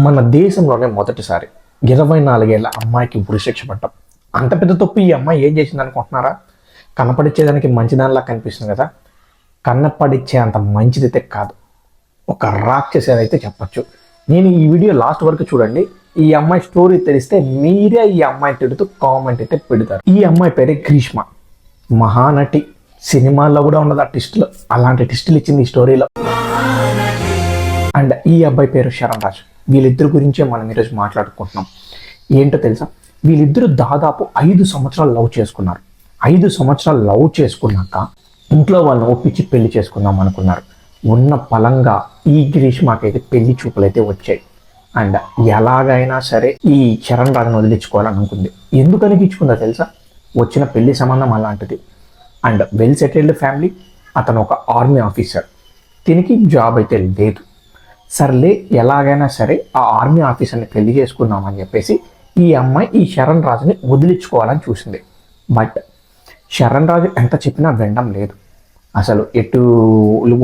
మన దేశంలోనే మొదటిసారి 24 ఏళ్ల అమ్మాయికి ఉరిశిక్ష పడ్డం. అంత పెద్ద తప్పు ఈ అమ్మాయి ఏం చేసింది అనుకుంటున్నారా? కనపడిచ్చేదానికి మంచిదానిలా కనిపిస్తుంది కదా, కన్నపడిచ్చే అంత మంచిదైతే కాదు, ఒక రాక్షసేదైతే చెప్పచ్చు. నేను ఈ వీడియో లాస్ట్ వరకు చూడండి. ఈ అమ్మాయి స్టోరీ తెలిస్తే మీరే ఈ అమ్మాయి తిడుతూ కామెంట్ అయితే పెడతారు. ఈ అమ్మాయి పేరే గ్రీష్మ, మహానటి. సినిమాల్లో కూడా ఉన్నది ఆ టిస్టులు, అలాంటి టిస్టులు ఇచ్చింది ఈ స్టోరీలో. అండ్ ఈ అబ్బాయి పేరు శరణ్ రాజ్. వీళ్ళిద్దరి గురించే మనం ఈరోజు మాట్లాడుకుంటున్నాం. ఏంటో తెలుసా, వీళ్ళిద్దరూ దాదాపు 5 సంవత్సరాలు లవ్ చేసుకున్నారు. 5 సంవత్సరాలు లవ్ చేసుకున్నాక ఇంట్లో వాళ్ళని ఒప్పించి పెళ్లి చేసుకుందాం అనుకున్నారు. ఉన్న పలంగా ఈ గ్రీష్మకైతే పెళ్లి చూపులు అయితే వచ్చాయి. అండ్ ఎలాగైనా సరే ఈ శరణ్ రాజ్ని వదిలించుకోవాలని అనుకుంది. ఎందుకు అనిపించుకుందో తెలుసా, వచ్చిన పెళ్లి సంబంధం అలాంటిది. అండ్ వెల్ సెటిల్డ్ ఫ్యామిలీ, అతను ఒక ఆర్మీ ఆఫీసర్, దీనికి జాబ్ అయితే లేదు. సర్లే ఎలాగైనా సరే ఆ ఆర్మీ ఆఫీసర్ని పెళ్లి చేసుకుందామని చెప్పేసి ఈ అమ్మాయి ఈ శరణ్ రాజుని వదిలించుకోవాలని చూసింది. బట్ శరణ్ రాజు ఎంత చెప్పినా వినడం లేదు. అసలు ఎటు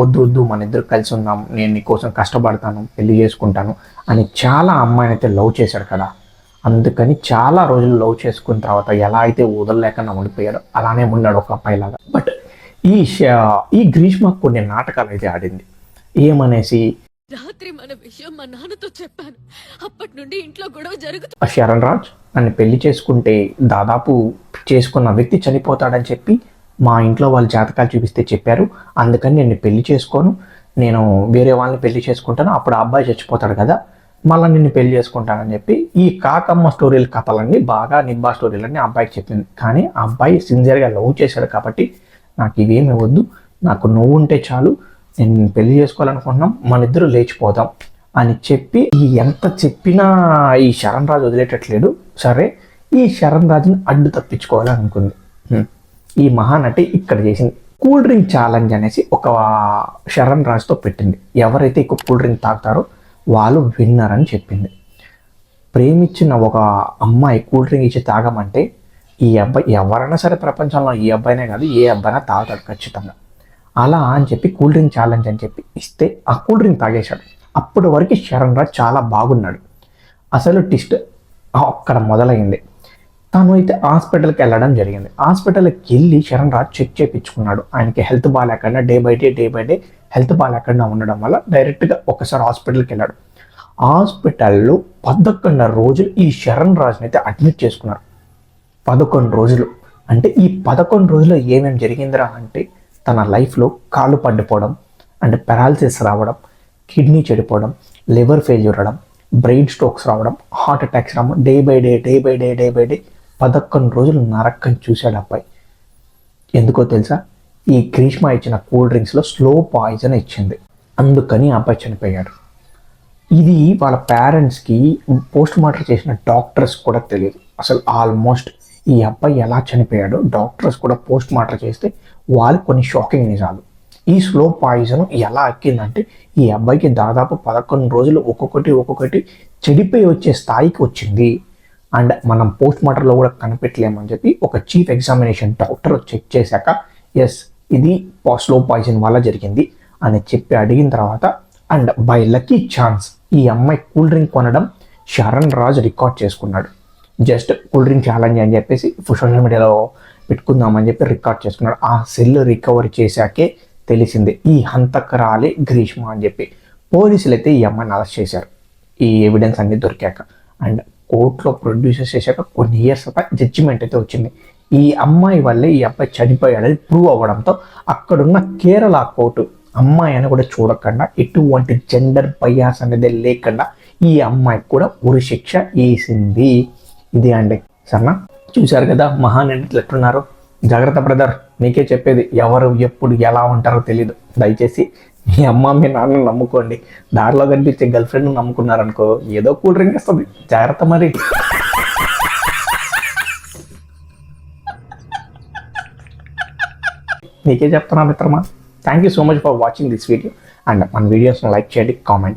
వద్దు వద్దు, మన ఇద్దరు కలిసి ఉందాం, నేను నీ కోసం కష్టపడతాను, పెళ్లి చేసుకుంటాను అని చాలా అమ్మాయిని అయితే లవ్ చేశాడు కదా. అందుకని చాలా రోజులు లవ్ చేసుకున్న తర్వాత ఎలా అయితే వదలలేకుండా ఉండిపోయాడో అలానే ఉన్నాడు ఒక అబ్బాయిలాగా. బట్ ఈ గ్రీష్మ కొన్ని నాటకాలు అయితే ఆడింది. ఏమనేసి, రాత్రి మన విషయం మా నాన్నతో చెప్పాను, అప్పటి నుండి ఇంట్లో గొడవ జరుగుతుంది. శరణ్ రాజ్ నన్ను పెళ్లి చేసుకుంటే దాదాపు చేసుకున్న వ్యక్తి చనిపోతాడని చెప్పి మా ఇంట్లో వాళ్ళు జాతకాలు చూపిస్తే చెప్పారు. అందుకని నేను పెళ్లి చేసుకోను, నేను వేరే వాళ్ళని పెళ్లి చేసుకుంటాను, అప్పుడు ఆ అబ్బాయి చచ్చిపోతాడు కదా, మళ్ళీ నిన్ను పెళ్లి చేసుకుంటానని చెప్పి ఈ కాకమ్మ స్టోరీల కథలన్నీ బాగా నిబ్బా స్టోరీలన్నీ అబ్బాయికి చెప్పింది. కానీ ఆ అబ్బాయి సిన్సియర్గా లవ్ చేశాడు కాబట్టి నాకు ఇవేమి వద్దు, నాకు నువ్వు ఉంటే చాలు, నేను పెళ్లి చేసుకోవాలనుకుంటున్నాం, మన ఇద్దరు లేచిపోదాం అని చెప్పి ఎంత చెప్పినా ఈ శరణ్ రాజు వదిలేటట్లేడు. సరే ఈ శరణ్ రాజుని అడ్డు తప్పించుకోవాలనుకుంది. ఈ మహానటి ఇక్కడ చేసింది కూల్ డ్రింక్ ఛాలెంజ్ అనేసి ఒక శరణ్ రాజుతో పెట్టింది. ఎవరైతే ఎక్కువ కూల్ డ్రింక్ తాగుతారో వాళ్ళు విన్నర్ అని చెప్పింది. ప్రేమించిన ఒక అమ్మాయి కూల్ డ్రింక్ ఇచ్చి తాగమంటే ఈ అబ్బాయి, ఎవరైనా సరే ప్రపంచంలో ఈ అబ్బాయినే కాదు ఏ అబ్బాయినా తాగుతాడు ఖచ్చితంగా. అలా అని చెప్పి కూల్ డ్రింక్ ఛాలెంజ్ అని చెప్పి ఇస్తే ఆ కూల్ డ్రింక్ తాగేశాడు. అప్పటి వరకు శరణ్ రాజ్ చాలా బాగున్నాడు. అసలు ట్విస్ట్ అక్కడ మొదలైంది. తను అయితే హాస్పిటల్కి వెళ్ళడం జరిగింది. హాస్పిటల్కి వెళ్ళి శరణ్ రాజ్ చెక్ చేయించుకున్నాడు. ఆయనకి హెల్త్ బాగాలేకుండా డే బై డే హెల్త్ బాగాలేకుండా ఉండడం వల్ల డైరెక్ట్గా ఒకసారి హాస్పిటల్కి వెళ్ళాడు. హాస్పిటల్లో 11 రోజులు ఈ శరణ్ రాజ్ని అయితే అడ్మిట్ చేసుకున్నారు. 11 రోజులు అంటే ఈ 11 రోజుల్లో ఏమేమి జరిగిందిరా అంటే, తన లైఫ్లో కాళ్ళు పడిపోవడం, అంటే పెరాలసిస్ రావడం, కిడ్నీ చెడిపోవడం, లివర్ ఫెయిల్యూర్ అవ్వడం, బ్రెయిన్ స్ట్రోక్స్ రావడం, హార్ట్ అటాక్స్ రావడం, డే బై డే 11 రోజులు నరకం చూశాడు అబ్బాయి. ఎందుకో తెలుసా, ఈ గ్రీష్మ ఇచ్చిన కూల్ డ్రింక్స్లో స్లో పాయిజన్ ఇచ్చింది. అందుకని అబ్బాయి చనిపోయాడు. ఇది వాళ్ళ పేరెంట్స్కి పోస్ట్ మార్టం చేసిన డాక్టర్స్ కూడా తెలియదు. అసలు ఆల్మోస్ట్ ఈ అబ్బాయి ఎలా చనిపోయాడో డాక్టర్స్ కూడా పోస్ట్ మార్టం చేస్తే వాళ్ళు కొన్ని షాకింగ్ నిజాలు. ఈ స్లో పాయిజన్ ఎలా ఎక్కిందంటే ఈ అబ్బాయికి దాదాపు 11 రోజులు ఒక్కొక్కటి చెడిపోయి వచ్చే స్థాయికి వచ్చింది. అండ్ మనం పోస్ట్ మార్టంలో కూడా కనిపెట్టలేమని చెప్పి ఒక చీఫ్ ఎగ్జామినేషన్ డాక్టర్ చెక్ చేశాక ఎస్ ఇది స్లో పాయిజన్ వల్ల జరిగింది అని చెప్పి అడిగిన తర్వాత, అండ్ బై లక్కీ ఛాన్స్ ఈ అమ్మాయి కూల్ డ్రింక్ కొనడం శరణ్ రాజ్ రికార్డ్ చేసుకున్నాడు. జస్ట్ కూల్ డ్రింక్ ఛాలెంజ్ అని చెప్పేసి సోషల్ మీడియాలో పెట్టుకుందామని చెప్పి రికార్డ్ చేసుకున్నాడు. ఆ సెల్ రికవర్ చేశాకే తెలిసింది ఈ హంతకరాలే గ్రీష్మ అని చెప్పి. పోలీసులు అయితే ఈ అమ్మాయిని అరెస్ట్ చేశారు ఈ ఎవిడెన్స్ అన్ని దొరికాక. అండ్ కోర్టులో ప్రొడ్యూసర్ చేశాక కొన్ని ఇయర్స్ జడ్జిమెంట్ అయితే వచ్చింది. ఈ అమ్మాయి వల్లే ఈ అబ్బాయి చనిపోయాడని ప్రూవ్ అవ్వడంతో అక్కడున్న కేరళ కోర్టు అమ్మాయి అని కూడా చూడకుండా, ఎటువంటి జెండర్ బయాస్ అనేది లేకుండా ఈ అమ్మాయికి కూడా ఉరిశిక్ష వేసింది. ఇది అండి. సరేనా, చూశారు కదా మహానటులు ఎట్లున్నారు. జాగ్రత్త బ్రదర్, నీకే చెప్పేది, ఎవరు ఎప్పుడు ఎలా ఉంటారో తెలియదు. దయచేసి మీ అమ్మ మీ నాన్న నమ్ముకోండి. దారిలో కనిపించే గర్ల్ ఫ్రెండ్ నమ్ముకున్నారనుకో ఏదో కూల్ డ్రింక్ ఇస్తుంది. జాగ్రత్త మరి. నీకే చెప్తున్నా మిత్రమా. Thank you so much for watching this video. And మన వీడియోస్ని లైక్ చేయండి, కామెంట్ చేయండి.